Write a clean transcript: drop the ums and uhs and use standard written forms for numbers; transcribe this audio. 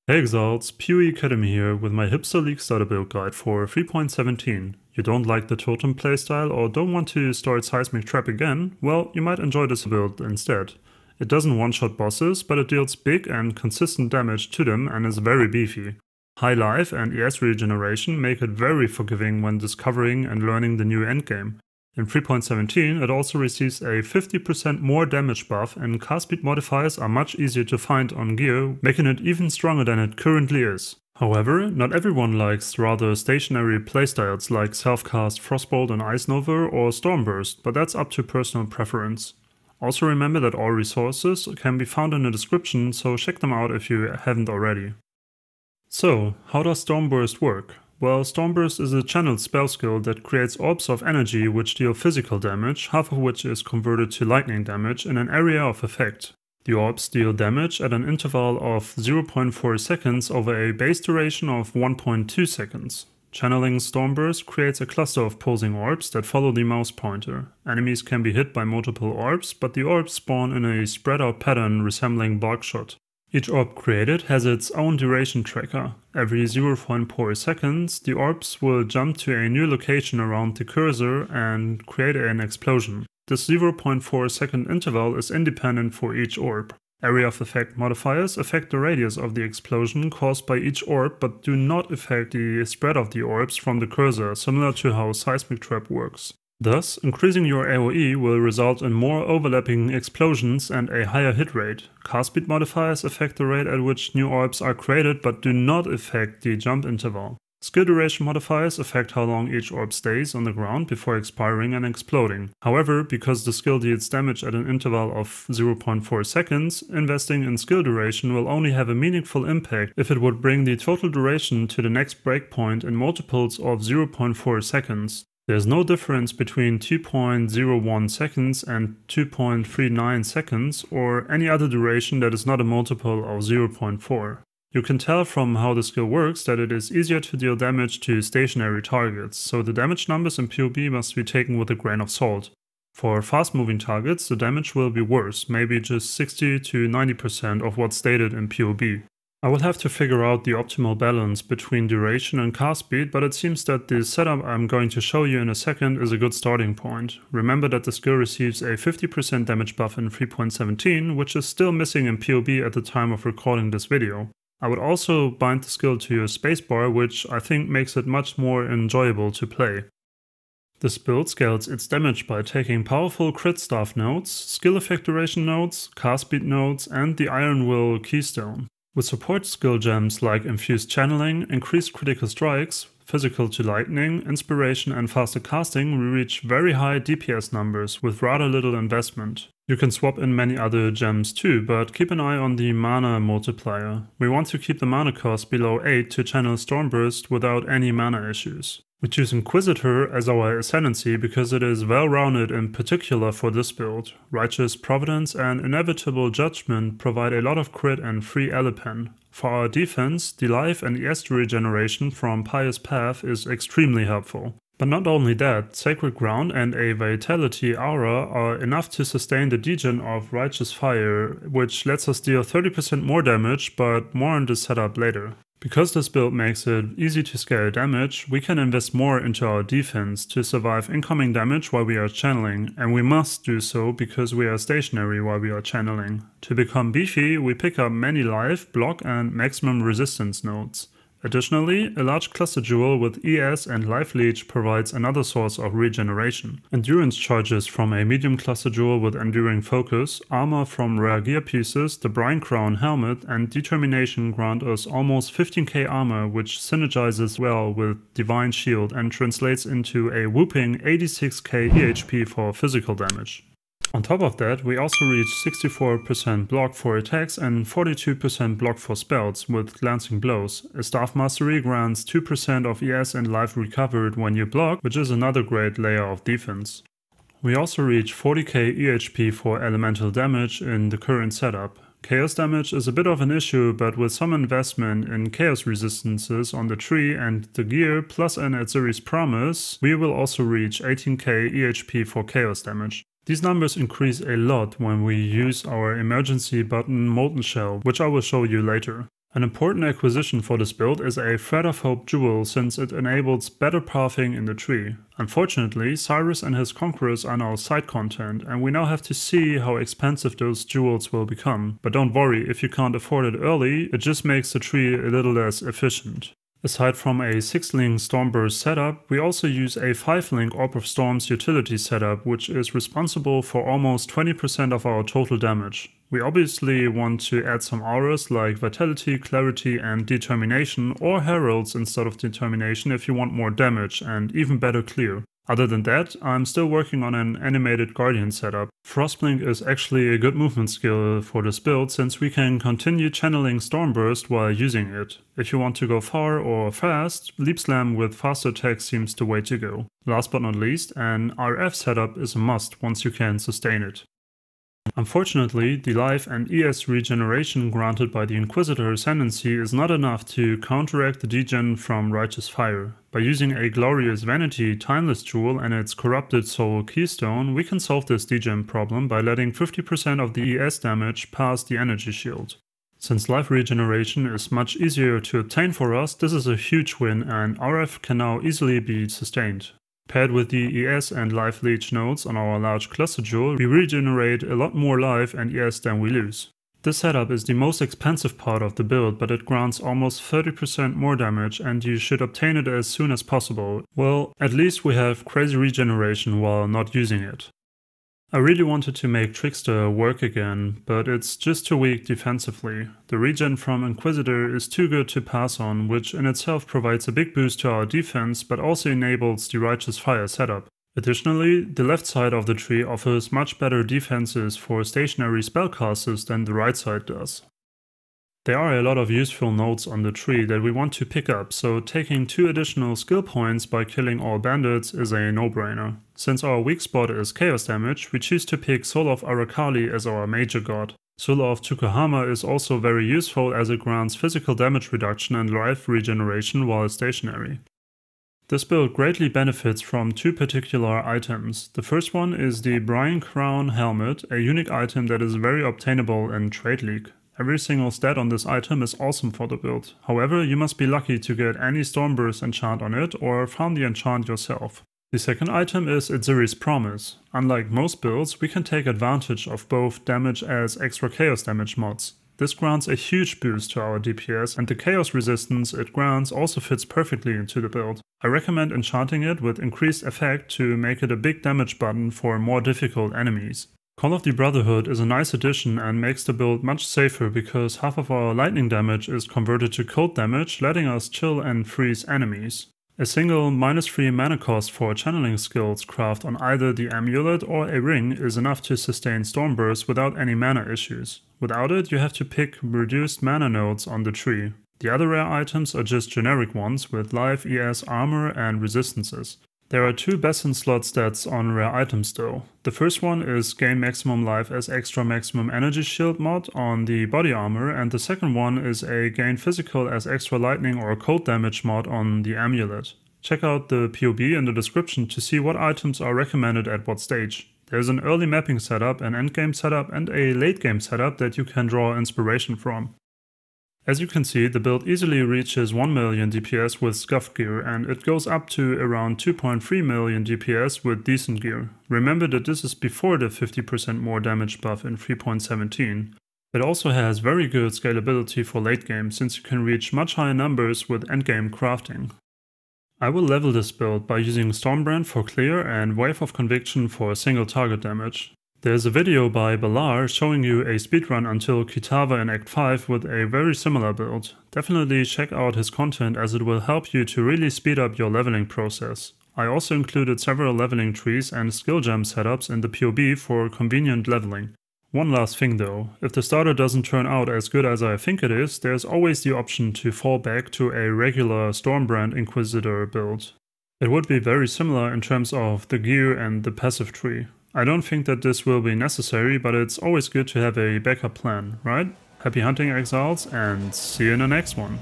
Hey Exiles, PoE Academy here with my Hipster League starter build guide for 3.17. You don't like the totem playstyle or don't want to start Seismic Trap again? Well, you might enjoy this build instead. It doesn't one-shot bosses, but it deals big and consistent damage to them and is very beefy. High life and ES regeneration make it very forgiving when discovering and learning the new endgame. In 3.17 it also receives a 50% more damage buff and cast speed modifiers are much easier to find on gear, making it even stronger than it currently is. However, not everyone likes rather stationary playstyles like self-cast Frostbolt and Ice Nova or Stormburst, but that's up to personal preference. Also remember that all resources can be found in the description, so check them out if you haven't already. So, how does Stormburst work? Well, Stormburst is a channeled spell skill that creates orbs of energy which deal physical damage, half of which is converted to lightning damage in an area of effect. The orbs deal damage at an interval of 0.4 seconds over a base duration of 1.2 seconds. Channeling Stormburst creates a cluster of pulsing orbs that follow the mouse pointer. Enemies can be hit by multiple orbs, but the orbs spawn in a spread out pattern resembling bulk shot. Each orb created has its own duration tracker. Every 0.4 seconds, the orbs will jump to a new location around the cursor and create an explosion. This 0.4 second interval is independent for each orb. Area of effect modifiers affect the radius of the explosion caused by each orb but do not affect the spread of the orbs from the cursor, similar to how Seismic Trap works. Thus, increasing your AoE will result in more overlapping explosions and a higher hit rate. Cast speed modifiers affect the rate at which new orbs are created but do not affect the jump interval. Skill duration modifiers affect how long each orb stays on the ground before expiring and exploding. However, because the skill deals damage at an interval of 0.4 seconds, investing in skill duration will only have a meaningful impact if it would bring the total duration to the next breakpoint in multiples of 0.4 seconds. There's no difference between 2.01 seconds and 2.39 seconds or any other duration that is not a multiple of 0.4. You can tell from how the skill works that it is easier to deal damage to stationary targets, so the damage numbers in PoB must be taken with a grain of salt. For fast-moving targets, the damage will be worse, maybe just 60 to 90% of what's stated in PoB. I will have to figure out the optimal balance between duration and cast speed, but it seems that the setup I'm going to show you in a second is a good starting point. Remember that the skill receives a 50% damage buff in 3.17, which is still missing in PoB at the time of recording this video. I would also bind the skill to your spacebar, which I think makes it much more enjoyable to play. This build scales its damage by taking powerful crit staff nodes, skill effect duration nodes, cast speed nodes, and the Iron Will keystone. With support skill gems like Infused Channeling, Increased Critical Strikes, Physical to Lightning, Inspiration and Faster Casting, we reach very high DPS numbers with rather little investment. You can swap in many other gems too, but keep an eye on the mana multiplier. We want to keep the mana cost below 8 to channel Stormburst without any mana issues. We choose Inquisitor as our ascendancy because it is well-rounded in particular for this build. Righteous Providence and Inevitable Judgment provide a lot of crit and free Elipen. For our defense, the life and ES regeneration from Pious Path is extremely helpful. But not only that, Sacred Ground and a Vitality Aura are enough to sustain the degen of Righteous Fire, which lets us deal 30% more damage, but more on this setup later. Because this build makes it easy to scale damage, we can invest more into our defense to survive incoming damage while we are channeling, and we must do so because we are stationary while we are channeling. To become beefy, we pick up many life, block and maximum resistance nodes. Additionally, a large cluster jewel with ES and Life Leech provides another source of regeneration. Endurance charges from a medium cluster jewel with Enduring Focus, armor from rare gear pieces, the Brine Crown helmet and Determination grant us almost 15k armor, which synergizes well with Divine Shield and translates into a whooping 86k EHP for physical damage. On top of that, we also reach 64% block for attacks and 42% block for spells with Glancing Blows. A Staff Mastery grants 2% of ES and life recovered when you block, which is another great layer of defense. We also reach 40k EHP for elemental damage in the current setup. Chaos damage is a bit of an issue, but with some investment in chaos resistances on the tree and the gear plus an Aziri's Promise, we will also reach 18k EHP for chaos damage. These numbers increase a lot when we use our emergency button Molten Shell, which I will show you later. An important acquisition for this build is a Thread of Hope jewel, since it enables better pathing in the tree. Unfortunately, Cyrus and his conquerors are now side content, and we now have to see how expensive those jewels will become. But don't worry, if you can't afford it early, it just makes the tree a little less efficient. Aside from a 6-link Stormburst setup, we also use a 5-link Orb of Storms utility setup, which is responsible for almost 20% of our total damage. We obviously want to add some auras like Vitality, Clarity and Determination, or Heralds instead of Determination if you want more damage and even better clear. Other than that, I'm still working on an animated Guardian setup. Frostblink is actually a good movement skill for this build, since we can continue channeling Stormburst while using it. If you want to go far or fast, Leap Slam with faster attack seems the way to go. Last but not least, an RF setup is a must once you can sustain it. Unfortunately, the life and ES regeneration granted by the Inquisitor Ascendancy is not enough to counteract the degen from Righteous Fire. By using a Glorious Vanity Timeless Jewel and its Corrupted Soul Keystone, we can solve this degen problem by letting 50% of the ES damage pass the energy shield. Since life regeneration is much easier to obtain for us, this is a huge win, and RF can now easily be sustained. Paired with the ES and Life Leech nodes on our large cluster jewel, we regenerate a lot more life and ES than we lose. This setup is the most expensive part of the build, but it grants almost 30% more damage, and you should obtain it as soon as possible. Well, at least we have crazy regeneration while not using it. I really wanted to make Trickster work again, but it's just too weak defensively. The regen from Inquisitor is too good to pass on, which in itself provides a big boost to our defense, but also enables the Righteous Fire setup. Additionally, the left side of the tree offers much better defenses for stationary spellcasters than the right side does. There are a lot of useful nodes on the tree that we want to pick up, so taking 2 additional skill points by killing all bandits is a no-brainer. Since our weak spot is chaos damage, we choose to pick Soul of Arakali as our major god. Soul of Tukohama is also very useful as it grants physical damage reduction and life regeneration while stationary. This build greatly benefits from 2 particular items. The first one is the Brian Crown Helmet, a unique item that is very obtainable in Trade League. Every single stat on this item is awesome for the build. However, you must be lucky to get any Stormburst enchant on it or farm the enchant yourself. The second item is Itziri's Promise. Unlike most builds, we can take advantage of both damage as extra chaos damage mods. This grants a huge boost to our DPS, and the chaos resistance it grants also fits perfectly into the build. I recommend enchanting it with increased effect to make it a big damage button for more difficult enemies. Call of the Brotherhood is a nice addition and makes the build much safer because half of our lightning damage is converted to cold damage, letting us chill and freeze enemies. A single -3 mana cost for channeling skills craft on either the amulet or a ring is enough to sustain Stormburst without any mana issues. Without it, you have to pick reduced mana nodes on the tree. The other rare items are just generic ones with life, ES, armor and resistances. There are 2 Besson slot stats on rare items though. The first one is gain maximum life as extra maximum energy shield mod on the body armor, and the second one is a gain physical as extra lightning or cold damage mod on the amulet. Check out the POB in the description to see what items are recommended at what stage. There's an early mapping setup, an endgame setup and a late game setup that you can draw inspiration from. As you can see, the build easily reaches 1 million DPS with scuffed gear, and it goes up to around 2.3 million DPS with decent gear. Remember that this is before the 50% more damage buff in 3.17. It also has very good scalability for late game, since you can reach much higher numbers with endgame crafting. I will level this build by using Stormbrand for clear and Wave of Conviction for single target damage. There's a video by Balar showing you a speedrun until Kitava in Act 5 with a very similar build. Definitely check out his content as it will help you to really speed up your leveling process. I also included several leveling trees and skill gem setups in the POB for convenient leveling. One last thing though, if the starter doesn't turn out as good as I think it is, there's always the option to fall back to a regular Stormbrand Inquisitor build. It would be very similar in terms of the gear and the passive tree. I don't think that this will be necessary, but it's always good to have a backup plan, right? Happy hunting, Exiles, and see you in the next one!